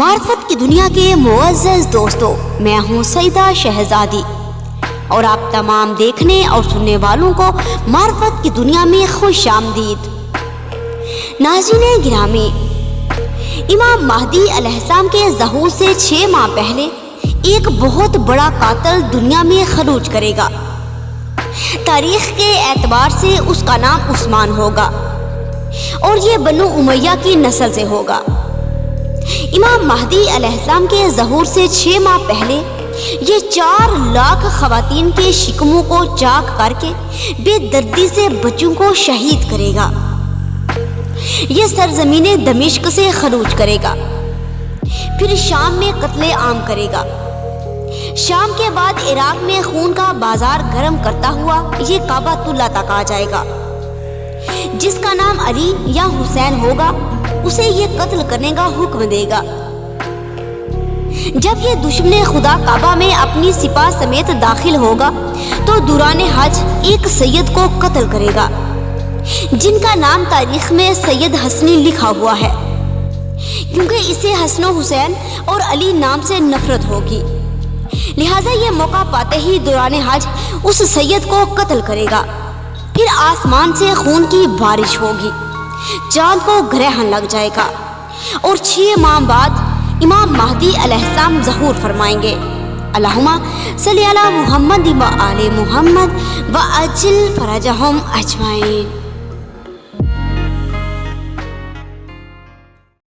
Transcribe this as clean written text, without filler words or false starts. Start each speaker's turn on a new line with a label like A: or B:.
A: معرفت کی دنیا کے معزز دوستو، میں ہوں سیدہ شہزادی اور آپ تمام دیکھنے اور سننے والوں کو معرفت کی دنیا میں خوش آمدید۔ ناظرین گرامی، امام مہدی علیہ السلام کے ظہور سے 6 ماہ پہلے ایک بہت بڑا قاتل دنیا میں خروج کرے گا۔ تاریخ کے اعتبار سے اس کا نام عثمان ہوگا اور یہ بنو امیہ کی نسل سے ہوگا۔ امام مہدی علیہ السلام کے ظہور سے 6 ماہ پہلے یہ 4 لاکھ خواتین کے شکموں کو چاک کر کے بے دردی سے بچوں کو شہید کرے گا۔ یہ سرزمین دمشق سے خروج کرے گا، پھر شام میں قتل عام کرے گا۔ شام کے بعد عراق میں خون کا بازار گرم کرتا ہوا یہ کعبۃ اللہ تک آ جائے گا۔ جس کا نام علی یا حسین ہوگا اسے یہ قتل کرنے کا حکم دے گا۔ جب یہ دشمن خدا کعبہ میں اپنی سپاہ سمیت داخل ہوگا تو دوران حج ایک سید کو قتل کرے گا جن کا نام تاریخ میں سید حسنی لکھا ہوا ہے، کیونکہ اسے حسن و حسین اور علی نام سے نفرت ہوگی، لہٰذا یہ موقع پاتے ہی دوران حج اس سید کو قتل کرے گا۔ پھر آسمان سے خون کی بارش ہوگی، چاند کو گرہن لگ جائے گا اور 6 ماہ بعد امام مہدی علیہ السلام ظہور فرمائیں گے۔ اللہم صلی علی محمد و آل محمد و عجل فرجہم اجمعین۔